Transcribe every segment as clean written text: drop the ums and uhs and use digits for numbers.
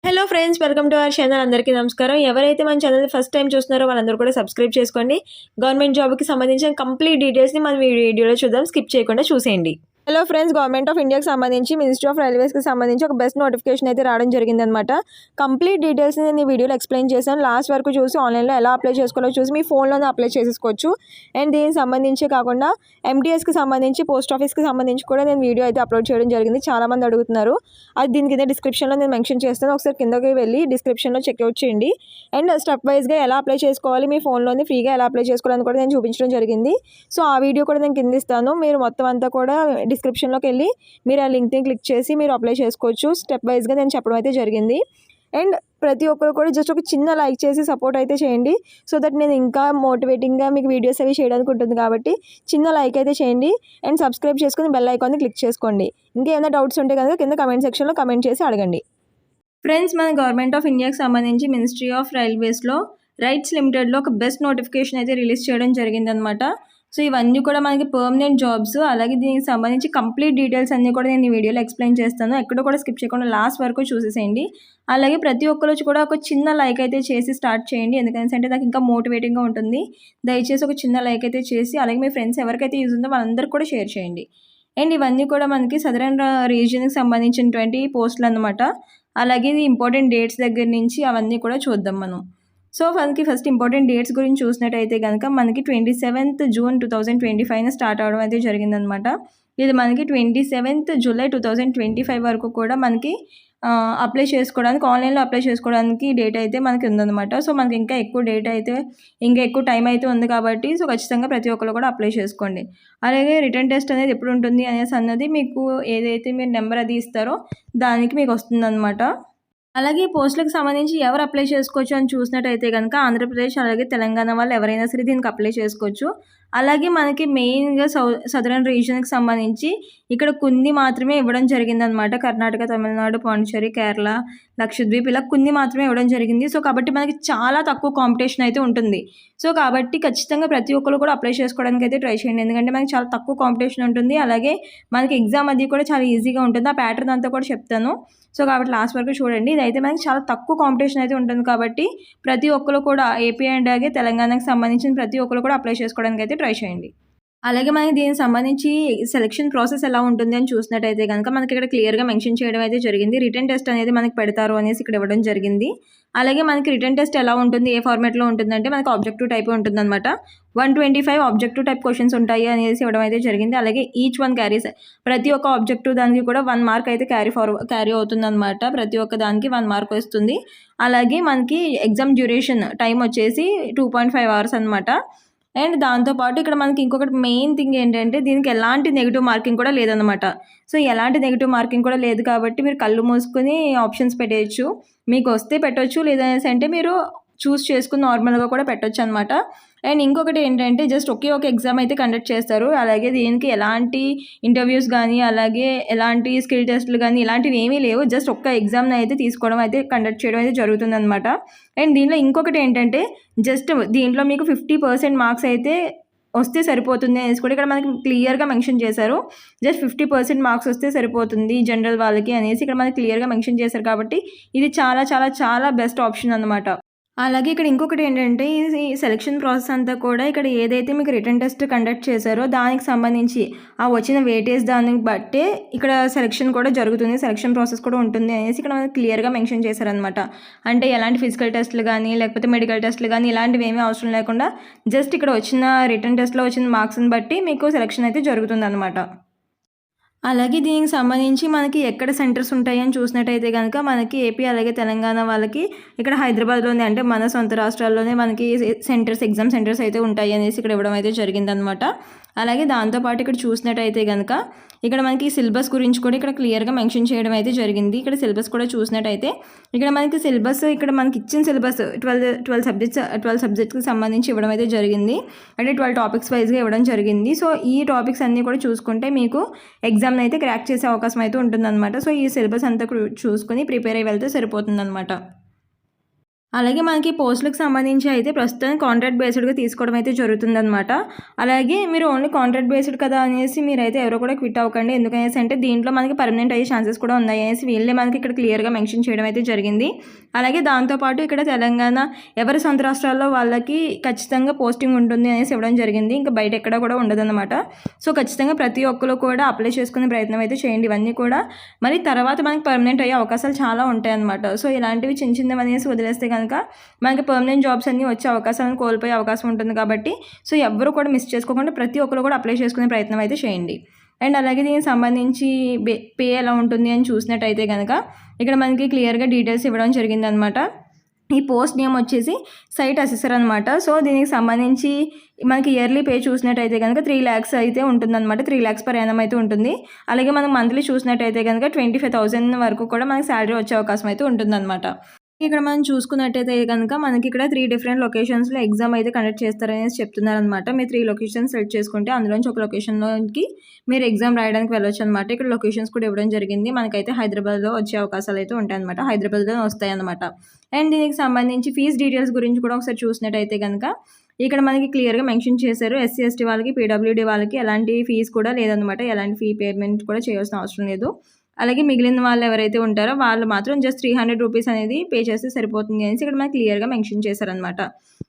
Hello friends, welcome to our channel. అందరికీ నమస్కారం. ఎవరైతే మన ఛానల్ ఫస్ట్ టైం చూస్తున్నారో వాళ్ళందరూ కూడా సబ్స్క్రైబ్ చేసుకోండి. గవర్నమెంట్ జాబ్కి సంబంధించిన కంప్లీట్ డీటెయిల్స్ని మనం ఈ వీడియోలో చూద్దాం. స్కిప్ చేయకుండా చూసేయండి. హలో ఫ్రెండ్స్, గవర్నమెంట్ ఆఫ్ ఇండియాకి సంబంధించి మినిస్ట్రీ ఆఫ్ రైల్వేస్కి సంబంధించి ఒక బెస్ట్ నోటిఫికేషన్ అయితే రావడం జరిగిందనమాట. కంప్లీట్ డీటెయిల్స్ని నేను ఈ వీడియోలో ఎక్స్ప్లెయిన్ చేశాను. లాస్ట్ వరకు చూసి ఆన్లైన్లో ఎలా అప్లై చేసుకోవాలో చూసి మీ ఫోన్లోనే అప్లై చేసుకోవచ్చు. అండ్ దీనికి సంబంధించి కాకుండా ఎంటీఎస్కి సంబంధించి పోస్ట్ ఆఫీస్కి సంబంధించి కూడా నేను వీడియో అయితే అప్లోడ్ చేయడం జరిగింది. చాలామంది అడుగుతున్నారు. అది దీని కింద డిస్క్రిప్షన్లో నేను మెన్షన్ చేస్తాను. ఒకసారి కిందకి వెళ్ళి డిస్క్రిప్షన్లో చెక్అవుట్ చేయండి. అండ్ స్టెప్ వైజ్గా ఎలా అప్లై చేసుకోవాలి, మీ ఫోన్లోనే ఫ్రీగా ఎలా అప్లై చేసుకోవాలని కూడా నేను చూపించడం జరిగింది. సో ఆ వీడియో కూడా నేను కింద ఇస్తాను. మీరు మొత్తం అంతా కూడా డిస్క్రిప్షన్లోకి వెళ్ళి మీరు ఆ లింక్ని క్లిక్ చేసి మీరు అప్లై చేసుకోవచ్చు. స్టెప్ వైజ్గా నేను చెప్పడం అయితే జరిగింది. అండ్ ప్రతి ఒక్కరు కూడా జస్ట్ ఒక చిన్న లైక్ చేసి సపోర్ట్ అయితే చేయండి. సో దట్ నేను ఇంకా మోటివేటింగ్గా మీకు వీడియోస్ అవి చేయడానికి ఉంటుంది కాబట్టి చిన్న లైక్ అయితే చేయండి. అండ్ సబ్స్క్రైబ్ చేసుకుని బెల్ ఐకాన్ని క్లిక్ చేసుకోండి. ఇంకేమైనా డౌట్స్ ఉంటే కనుక కింద కమెంట్ సెక్షన్లో కమెంట్ చేసి అడగండి. ఫ్రెండ్స్, మన గవర్నమెంట్ ఆఫ్ ఇండియాకి సంబంధించి మినిస్ట్రీ ఆఫ్ రైల్వేస్లో రైట్స్ లిమిటెడ్లో ఒక బెస్ట్ నోటిఫికేషన్ అయితే రిలీజ్ చేయడం జరిగిందనమాట. సో ఇవన్నీ కూడా మనకి పర్మనెంట్ జాబ్స్. అలాగే దీనికి సంబంధించి కంప్లీట్ డీటెయిల్స్ అన్నీ కూడా నేను ఈ వీడియోలో ఎక్స్ప్లెయిన్ చేస్తాను. ఎక్కడ కూడా స్కిప్ చేయకుండా లాస్ట్ వరకు చూసేసేయండి. అలాగే ప్రతి ఒక్కరు కూడా ఒక చిన్న లైక్ అయితే చేసి స్టార్ట్ చేయండి. ఎందుకంటే నాకు ఇంకా మోటివేటింగ్గా ఉంటుంది. దయచేసి ఒక చిన్న లైక్ అయితే చేసి అలాగే మీ ఫ్రెండ్స్ ఎవరికైతే యూజ్ ఉందో వాళ్ళందరికీ కూడా షేర్ చేయండి. అండ్ ఇవన్నీ కూడా మనకి సదరన్ రీజియన్కి సంబంధించినటువంటి పోస్టులు అనమాట. అలాగే ఇది ఇంపార్టెంట్ డేట్స్ దగ్గర నుంచి అవన్నీ కూడా చూద్దాం మనం. సో మనకి ఫస్ట్ ఇంపార్టెంట్ డేట్స్ గురించి చూసినట్టయితే కనుక మనకి 27th జూన్ 2025 స్టార్ట్ అవడం అయితే జరిగిందనమాట. ఇది మనకి 27th జూలై 2025 వరకు కూడా మనకి అప్లై చేసుకోవడానికి ఆన్లైన్లో అప్లై చేసుకోవడానికి డేట్ అయితే మనకి ఉందన్నమాట. సో మనకి ఇంకా ఎక్కువ డేట్ అయితే ఇంకా ఎక్కువ టైం అయితే ఉంది కాబట్టి సో ఖచ్చితంగా ప్రతి ఒక్కరు కూడా అప్లై చేసుకోండి. అలాగే రిటర్న్ టెస్ట్ అనేది ఎప్పుడు ఉంటుంది అనేసి అన్నది మీకు ఏదైతే మీరు నెంబర్ అది ఇస్తారో దానికి మీకు వస్తుందన్నమాట. అలాగే పోస్టులకు సంబంధించి ఎవరు అప్లై చేసుకోవచ్చు అని చూసినట్టయితే కనుక ఆంధ్రప్రదేశ్ అలాగే తెలంగాణ వాళ్ళు ఎవరైనా సరే దీనికి అప్లై చేసుకోవచ్చు. అలాగే మనకి మెయిన్గా సదరన్ రీజియన్కి సంబంధించి ఇక్కడ కొన్ని మాత్రమే ఇవ్వడం జరిగిందనమాట. కర్ణాటక, తమిళనాడు, పాండిచేరి, కేరళ, లక్షద్వీప్ ఇలా కొన్ని మాత్రమే ఇవ్వడం జరిగింది. సో కాబట్టి మనకి చాలా తక్కువ కాంపిటీషన్ అయితే ఉంటుంది. సో కాబట్టి ఖచ్చితంగా ప్రతి ఒక్కరు కూడా అప్లై చేసుకోవడానికి అయితే ట్రై చేయండి. ఎందుకంటే మనకి చాలా తక్కువ కాంపిటీషన్ ఉంటుంది. అలాగే మనకి ఎగ్జామ్ అది కూడా చాలా ఈజీగా ఉంటుంది. ఆ ప్యాటర్న్ అంతా కూడా చెప్తాను. సో కాబట్టి లాస్ట్ వరకు చూడండి. ఇదైతే మనకి చాలా తక్కువ కాంపిటీషన్ అయితే ఉంటుంది కాబట్టి ప్రతి ఒక్కరు కూడా ఏపీ అండ్ అలాగే తెలంగాణకి సంబంధించిన ప్రతి ఒక్కరు కూడా అప్లై చేసుకోవడానికి అయితే ట్రై చేయండి. అలాగే మనకి దీనికి సంబంధించి సెలక్షన్ ప్రాసెస్ ఎలా ఉంటుంది అని చూసినట్టయితే కనుక మనకి ఇక్కడ క్లియర్గా మెన్షన్ చేయడం అయితే జరిగింది. రిటర్న్ టెస్ట్ అనేది మనకి పెడతారు అనేసి ఇక్కడ ఇవ్వడం జరిగింది. అలాగే మనకి రిటర్న్ టెస్ట్ ఎలా ఉంటుంది, ఏ ఫార్మాట్లో ఉంటుందంటే మనకి ఆబ్జెక్టివ్ టైప్ ఉంటుందన్నమాట. 125 ఆబ్జెక్టివ్ టైప్ క్వశ్చన్స్ ఉంటాయి అనేసి ఇవ్వడం అయితే జరిగింది. అలాగే ఈచ్ వన్ క్యారీస్, ప్రతి ఒక్క ఆబ్జెక్టివ్ దానికి కూడా 1 మార్క్ అయితే క్యారీ అవుతుందన్నమాట. ప్రతి ఒక్క దానికి 1 మార్క్ వస్తుంది. అలాగే మనకి ఎగ్జామ్ డ్యూరేషన్ టైం వచ్చేసి 2.5 hours అనమాట. అండ్ దాంతోపాటు ఇక్కడ మనకి ఇంకొకటి మెయిన్ థింగ్ ఏంటంటే దీనికి ఎలాంటి నెగిటివ్ మార్కింగ్ కూడా లేదనమాట. సో ఎలాంటి నెగిటివ్ మార్కింగ్ కూడా లేదు కాబట్టి మీరు కళ్ళు మూసుకుని ఆప్షన్స్ పెట్టేయచ్చు. మీకు వస్తే పెట్టవచ్చు, లేదనేసి అంటే మీరు చూస్ చేసుకుని నార్మల్గా కూడా పెట్టవచ్చు అనమాట. అండ్ ఇంకొకటి ఏంటంటే జస్ట్ ఒకే ఒక ఎగ్జామ్ అయితే కండక్ట్ చేస్తారు. అలాగే దీనికి ఎలాంటి ఇంటర్వ్యూస్ కానీ అలాగే ఎలాంటి స్కిల్ టెస్ట్లు కానీ ఇలాంటివి ఏమీ లేవు. జస్ట్ ఒక్క ఎగ్జామ్ని అయితే తీసుకోవడం అయితే కండక్ట్ చేయడం అయితే జరుగుతుందన్నమాట. అండ్ దీనిలో ఇంకొకటి ఏంటంటే జస్ట్ దీంట్లో మీకు 50% మార్క్స్ అయితే వస్తే సరిపోతుంది అనేసి కూడా ఇక్కడ మనకి క్లియర్గా మెన్షన్ చేశారు. జస్ట్ 50% మార్క్స్ వస్తే సరిపోతుంది జనరల్ వాళ్ళకి అనేసి ఇక్కడ మనకి క్లియర్గా మెన్షన్ చేశారు. కాబట్టి ఇది చాలా చాలా చాలా బెస్ట్ ఆప్షన్ అన్నమాట. అలాగే ఇక్కడ ఇంకొకటి ఏంటంటే ఈ సెలక్షన్ ప్రాసెస్ అంతా కూడా ఇక్కడ ఏదైతే మీకు రిటర్న్ టెస్ట్ కండక్ట్ చేశారో దానికి సంబంధించి ఆ వచ్చిన వెయిటేజ్ దానికి బట్టే ఇక్కడ సెలక్షన్ కూడా జరుగుతుంది, సెలక్షన్ ప్రాసెస్ కూడా ఉంటుంది అనేసి ఇక్కడ మనకి క్లియర్గా మెన్షన్ చేశారనమాట. అంటే ఎలాంటి ఫిజికల్ టెస్ట్లు కానీ లేకపోతే మెడికల్ టెస్ట్లు కానీ ఇలాంటివి ఏమీ అవసరం లేకుండా జస్ట్ ఇక్కడ వచ్చిన రిటర్న్ టెస్ట్లో వచ్చిన మార్క్స్ని బట్టి మీకు సెలక్షన్ అయితే జరుగుతుంది అనమాట. అలాగే దీనికి సంబంధించి మనకి ఎక్కడ సెంటర్స్ ఉంటాయని చూసినట్టయితే కనుక మనకి ఏపీ అలాగే తెలంగాణ వాళ్ళకి ఇక్కడ హైదరాబాద్లోనే అంటే మన సొంత రాష్ట్రాల్లోనే మనకి ఎగ్జామ్ సెంటర్స్ అయితే ఉంటాయి అనేసి ఇక్కడ ఇవ్వడం అయితే జరిగిందనమాట. అలాగే దాంతోపాటు ఇక్కడ చూసినట్టయితే కనుక ఇక్కడ మనకి సిలబస్ గురించి కూడా ఇక్కడ క్లియర్గా మెన్షన్ చేయడం అయితే జరిగింది. ఇక్కడ సిలబస్ కూడా చూసినట్టయితే ఇక్కడ మనకి సిలబస్ ఇక్కడ మనకి ఇచ్చిన సిలబస్ 12 సబ్జెక్ట్స్కి సంబంధించి ఇవ్వడం అయితే జరిగింది. అంటే 12 టాపిక్స్ వైజ్గా ఇవ్వడం జరిగింది. సో ఈ టాపిక్స్ అన్నీ కూడా చూసుకుంటే మీకు ఎగ్జామ్ని అయితే క్రాక్ చేసే అవకాశం అయితే ఉంటుందన్నమాట. సో ఈ సిలబస్ అంతా చూసుకొని ప్రిపేర్ అయ్యి వెళ్తే సరిపోతుందన్నమాట. అలాగే మనకి పోస్టులకు సంబంధించి అయితే ప్రస్తుతం కాంట్రాక్ట్ బేస్డ్గా తీసుకోవడం అయితే జరుగుతుందన్నమాట. అలాగే మీరు ఓన్లీ కాంట్రాక్ట్ బేస్డ్ కదా అనేసి మీరైతే ఎవరో కూడా క్విట్ అవ్వకండి. ఎందుకనేసి అంటే దీంట్లో మనకి పర్మనెంట్ అయ్యే ఛాన్సెస్ కూడా ఉన్నాయి అనేసి వీళ్ళే మనకి ఇక్కడ క్లియర్గా మెన్షన్ చేయడం అయితే జరిగింది. అలాగే దాంతోపాటు ఇక్కడ తెలంగాణ ఎవరి సొంత రాష్ట్రాల్లో వాళ్ళకి ఖచ్చితంగా పోస్టింగ్ ఉంటుంది అనేసి ఇవ్వడం జరిగింది. ఇంకా బయట ఎక్కడ కూడా ఉండదన్నమాట. సో ఖచ్చితంగా ప్రతి ఒక్కరు కూడా అప్లై చేసుకునే ప్రయత్నం అయితే చేయండి. ఇవన్నీ కూడా మరి తర్వాత మనకి పర్మనెంట్ అయ్యే అవకాశాలు చాలా ఉంటాయి అన్నమాట. సో ఇలాంటివి చిన్న చిన్నవి అనేసి వదిలేస్తే కనుక మనకి పర్మనెంట్ జాబ్స్ అన్నీ వచ్చే అవకాశాలను కోల్పోయే అవకాశం ఉంటుంది కాబట్టి సో ఎవ్వరు కూడా మిస్ చేసుకోకుండా ప్రతి ఒక్కరు కూడా అప్లై చేసుకునే ప్రయత్నం అయితే చేయండి. అండ్ అలాగే దీనికి సంబంధించి పే ఎలా ఉంటుంది అని చూసినట్టయితే కనుక ఇక్కడ మనకి క్లియర్గా డీటెయిల్స్ ఇవ్వడం జరిగిందనమాట. ఈ పోస్ట్ నేమ్ వచ్చేసి సైట్ అసెసర్ అనమాట. సో దీనికి సంబంధించి మనకి ఇయర్లీ పే చూసినట్టయితే కనుక 3 lakhs అయితే ఉంటుందన్నమాట. 3 lakhs per annum అయితే ఉంటుంది. అలాగే మనం మంత్లీ చూసినట్టయితే కనుక 25,000 వరకు కూడా మనకి శాలరీ వచ్చే అవకాశం అయితే ఉంటుందన్నమాట. ఇక్కడ మనం చూసుకున్నట్టయితే కనుక మనకి ఇక్కడ 3 different లొకేషన్స్లో ఎగ్జామ్ అయితే కండక్ట్ చేస్తారనేసి చెప్తున్నారనమాట. మీరు 3 లొకేషన్స్ సెలెక్ట్ చేసుకుంటే అందులోంచి ఒక లొకేషన్లోకి మీరు ఎగ్జామ్ రాయడానికి వెళ్ళొచ్చు అనమాట. ఇక్కడ లొకేషన్స్ కూడా ఇవ్వడం జరిగింది. మనకైతే హైదరాబాద్లో వచ్చే అవకాశాలు అయితే ఉంటాయన్నమాట. హైదరాబాద్లో వస్తాయి అనమాట. అండ్ దీనికి సంబంధించి ఫీజ్ డీటెయిల్స్ గురించి కూడా ఒకసారి చూసినట్టయితే కనుక ఇక్కడ మనకి క్లియర్గా మెన్షన్ చేశారు. SC ST వాళ్ళకి PWD వాళ్ళకి ఎలాంటి ఫీజు కూడా లేదనమాట. ఎలాంటి ఫీ పేమెంట్ కూడా చేయాల్సిన అవసరం లేదు. అలాగే మిగిలిన వాళ్ళు ఎవరైతే ఉంటారో వాళ్ళు మాత్రం జస్ట్ 300 రూపీస్ అనేది పే చేస్తే సరిపోతుంది అనేసి ఇక్కడ మనకి క్లియర్గా మెన్షన్ చేశారనమాట.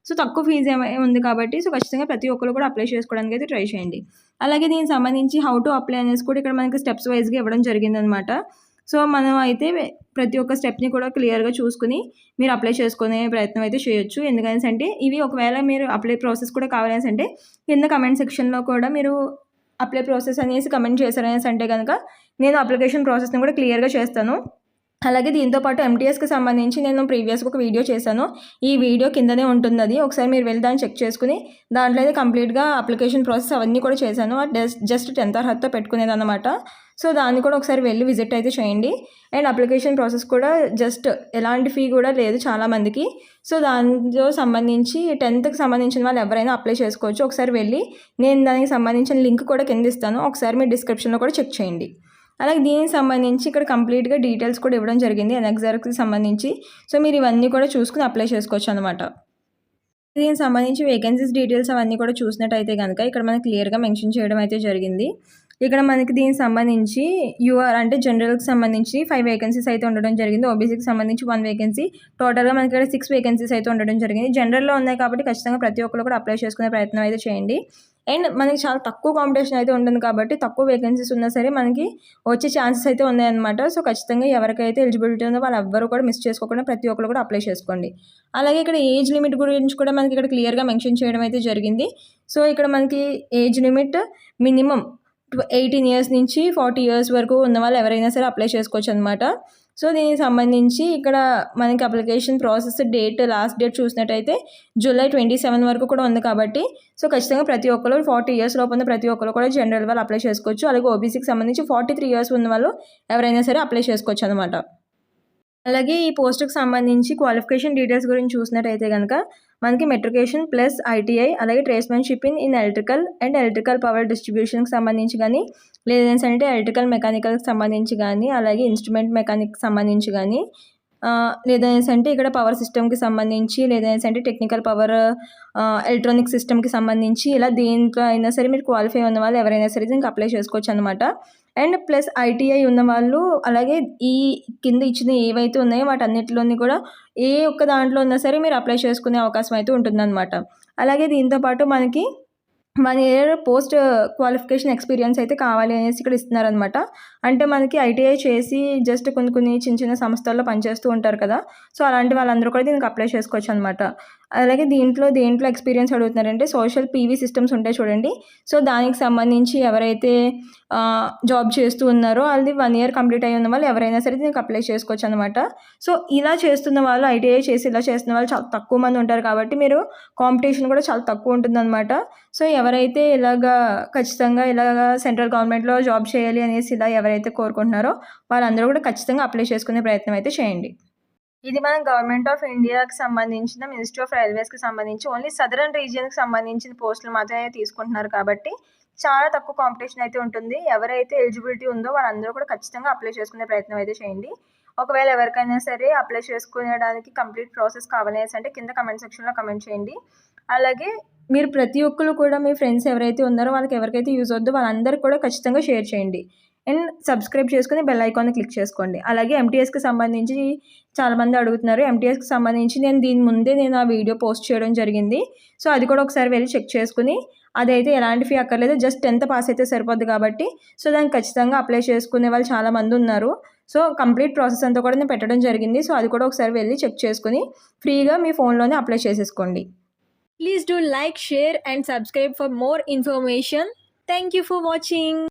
సో తక్కువ ఫీజు ఉంది కాబట్టి సో ఖచ్చితంగా ప్రతి ఒక్కరు కూడా అప్లై చేసుకోవడానికి అయితే ట్రై చేయండి. అలాగే దీనికి సంబంధించి హౌ టు అప్లై అనేసి కూడా ఇక్కడ మనకి స్టెప్స్ వైజ్గా ఇవ్వడం జరిగిందనమాట. సో మనం అయితే ప్రతి ఒక్క స్టెప్ని కూడా క్లియర్గా చూసుకుని మీరు అప్లై చేసుకునే ప్రయత్నం అయితే చేయొచ్చు. ఎందుకనేసి అంటే ఇవి ఒకవేళ మీరు అప్లై ప్రాసెస్ కూడా కావాలనేసి అంటే కింద కమెంట్ సెక్షన్లో కూడా మీరు అప్లై ప్రాసెస్ అనేసి కమెంట్ చేశారనేసి అంటే కనుక నేను అప్లికేషన్ ప్రాసెస్ని కూడా క్లియర్గా చేస్తాను. అలాగే దీంతోపాటు MTSకి సంబంధించి నేను ప్రీవియస్గా ఒక వీడియో చేశాను. ఈ వీడియో కిందనే ఉంటుంది. అది ఒకసారి మీరు వెళ్ళి దాన్ని చెక్ చేసుకుని దాంట్లో అయితే కంప్లీట్గా అప్లికేషన్ ప్రాసెస్ అవన్నీ కూడా చేశాను. జస్ట్ 10th అర్హతతో పెట్టుకునేది అనమాట. సో దాన్ని కూడా ఒకసారి వెళ్ళి విజిట్ అయితే చేయండి. అండ్ అప్లికేషన్ ప్రాసెస్ కూడా జస్ట్ ఎలాంటి ఫీ కూడా లేదు చాలామందికి. సో దానితో సంబంధించి 10th సంబంధించిన వాళ్ళు ఎవరైనా అప్లై చేసుకోవచ్చు. ఒకసారి వెళ్ళి నేను దానికి సంబంధించిన లింక్ కూడా కింద ఇస్తాను. ఒకసారి మీరు డిస్క్రిప్షన్లో కూడా చెక్ చేయండి. అలాగే దీనికి సంబంధించి ఇక్కడ కంప్లీట్గా డీటెయిల్స్ కూడా ఇవ్వడం జరిగింది ఎన్ఎక్జామ్కి సంబంధించి. సో మీరు ఇవన్నీ కూడా చూసుకుని అప్లై చేసుకోవచ్చు అనమాట. దీనికి సంబంధించి వేకెన్సీస్ డీటెయిల్స్ అవన్నీ కూడా చూసినట్టయితే కనుక ఇక్కడ మనకి క్లియర్గా మెన్షన్ చేయడం అయితే జరిగింది. ఇక్కడ మనకి దీనికి సంబంధించి యూఆర్ అంటే జనరల్కి సంబంధించి 5 వేకెన్సీస్ అయితే ఉండడం జరిగింది. ఓబీసీకి సంబంధించి 1 వేకెన్సీ, టోటల్గా మనకి ఇక్కడ 6 వేకెన్సీస్ అయితే ఉండడం జరిగింది. జనరల్లో ఉన్నాయి కాబట్టి ఖచ్చితంగా ప్రతి ఒక్కరు కూడా అప్లై చేసుకునే ప్రయత్నం అయితే చేయండి. అండ్ మనకి చాలా తక్కువ కాంపిటీషన్ అయితే ఉంటుంది కాబట్టి తక్కువ వేకెన్సీస్ ఉన్నా సరే మనకి వచ్చే ఛాన్సెస్ అయితే ఉన్నాయన్నమాట. సో ఖచ్చితంగా ఎవరికైతే ఎలిజిబిలిటీ ఉందో వాళ్ళు ఎవ్వరు కూడా మిస్ చేసుకోకుండా ప్రతి ఒక్కరు కూడా అప్లై చేసుకోండి. అలాగే ఇక్కడ ఏజ్ లిమిట్ గురించి కూడా మనకి ఇక్కడ క్లియర్గా మెన్షన్ చేయడం అయితే జరిగింది. సో ఇక్కడ మనకి ఏజ్ లిమిట్ మినిమం 18 years నుంచి 40 years వరకు ఉన్న వాళ్ళు ఎవరైనా సరే అప్లై చేసుకోవచ్చు అనమాట. సో దీనికి సంబంధించి ఇక్కడ మనకి application process date last date చూసినట్టయితే July 27 వరకు కూడా ఉంది కాబట్టి సో ఖచ్చితంగా ప్రతి ఒక్కరు 40 years లోపు ఉన్న ప్రతి ఒక్కరు కూడా జనరల్ వాళ్ళు అప్లై చేసుకోవచ్చు. అలాగే ఓబీసీకి సంబంధించి 43 years ఉన్న వాళ్ళు ఎవరైనా సరే అప్లై చేసుకోవచ్చు అనమాట. అలాగే ఈ పోస్ట్కి సంబంధించి క్వాలిఫికేషన్ డీటెయిల్స్ గురించి చూసినట్టయితే కనుక మనకి మెట్రికులేషన్ ప్లస్ ITI అలాగే tradesmanship in electrical and electrical power డిస్ట్రిబ్యూషన్కి సంబంధించి కానీ లేదంటే ఎలక్ట్రికల్ మెకానికల్కి సంబంధించి కానీ అలాగే ఇన్స్ట్రుమెంట్ మెకానిక్కి సంబంధించి కానీ లేదంటే ఇక్కడ పవర్ సిస్టమ్కి సంబంధించి లేదంటే టెక్నికల్ పవర్ ఎలక్ట్రానిక్ సిస్టమ్కి సంబంధించి ఇలా దేంట్లో అయినా సరే మీరు క్వాలిఫై ఉన్న వాళ్ళు ఎవరైనా సరే దీనికి అప్లై చేసుకోవచ్చు అనమాట. అండ్ ప్లస్ ITI ఉన్న వాళ్ళు అలాగే ఈ కింద ఇచ్చిన ఏవైతే ఉన్నాయో వాటన్నిటిలోని కూడా ఏ ఒక్క దాంట్లో ఉన్నా సరే మీరు అప్లై చేసుకునే అవకాశం అయితే ఉంటుందన్నమాట. అలాగే దీంతోపాటు మనకి 1 year పోస్ట్ క్వాలిఫికేషన్ ఎక్స్పీరియన్స్ అయితే కావాలి అనేసి ఇక్కడ ఇస్తున్నారనమాట. అంటే మనకి ITI చేసి జస్ట్ కొన్ని చిన్న సంస్థల్లో పనిచేస్తూ ఉంటారు కదా. సో అలాంటి వాళ్ళందరూ కూడా దీనికి అప్లై చేసుకోవచ్చు అనమాట. అలాగే దేంట్లో ఎక్స్పీరియన్స్ అడుగుతున్నారంటే సోషల్ PV సిస్టమ్స్ ఉంటాయి చూడండి. సో దానికి సంబంధించి ఎవరైతే జాబ్ చేస్తూ ఉన్నారో అది 1 year కంప్లీట్ అయ్యి ఉన్న వాళ్ళు ఎవరైనా సరే దీనికి అప్లై చేసుకోవచ్చు అనమాట. సో ఇలా చేస్తున్న వాళ్ళు ITI చేసి ఇలా చేస్తున్న వాళ్ళు చాలా తక్కువ మంది ఉంటారు కాబట్టి మీరు కాంపిటీషన్ కూడా చాలా తక్కువ ఉంటుందన్నమాట. సో ఎవరైతే ఖచ్చితంగా సెంట్రల్ గవర్నమెంట్లో జాబ్ చేయాలి అనేసి ఇలా ఎవరైతే కోరుకుంటున్నారో వాళ్ళందరూ కూడా ఖచ్చితంగా అప్లై చేసుకునే ప్రయత్నం అయితే చేయండి. ఇది మన గవర్నమెంట్ ఆఫ్ ఇండియాకి సంబంధించిన మినిస్ట్రీ ఆఫ్ రైల్వేస్కి సంబంధించి ఓన్లీ సదరన్ రీజియన్కి సంబంధించిన పోస్టులు మాత్రమే తీసుకుంటున్నారు కాబట్టి చాలా తక్కువ కాంపిటీషన్ అయితే ఉంటుంది. ఎవరైతే ఎలిజిబిలిటీ ఉందో వాళ్ళందరూ కూడా ఖచ్చితంగా అప్లై చేసుకునే ప్రయత్నం అయితే చేయండి. ఒకవేళ ఎవరికైనా సరే అప్లై చేసుకునేడానికి కంప్లీట్ ప్రాసెస్ కావాలనేసి అంటే కింద కమెంట్ సెక్షన్లో కమెంట్ చేయండి. అలాగే మీరు ప్రతి ఒక్కరు కూడా మీ ఫ్రెండ్స్ ఎవరైతే ఉన్నారో వాళ్ళకి ఎవరికైతే యూజ్ అవుద్దో వాళ్ళందరికీ కూడా ఖచ్చితంగా షేర్ చేయండి. అండ్ సబ్స్క్రైబ్ చేసుకుని బెల్ ఐకాన్ని క్లిక్ చేసుకోండి. అలాగే ఎంటీఎస్కి సంబంధించి చాలామంది అడుగుతున్నారు. ఎంటీఎస్కి సంబంధించి దీని ముందే ఆ వీడియో పోస్ట్ చేయడం జరిగింది. సో అది కూడా ఒకసారి వెళ్ళి చెక్ చేసుకుని అదైతే ఎలాంటి ఫీ అక్కర్లేదు, జస్ట్ 10th పాస్ అయితే సరిపోద్ది కాబట్టి సో దానికి ఖచ్చితంగా అప్లై చేసుకునే వాళ్ళు చాలామంది ఉన్నారు. సో కంప్లీట్ ప్రాసెస్ అంతా కూడా నేను పెట్టడం జరిగింది. సో అది కూడా ఒకసారి వెళ్ళి చెక్ చేసుకుని ఫ్రీగా మీ ఫోన్లోనే అప్లై చేసేసుకోండి. Please do like, share and subscribe for more information. Thank you for watching.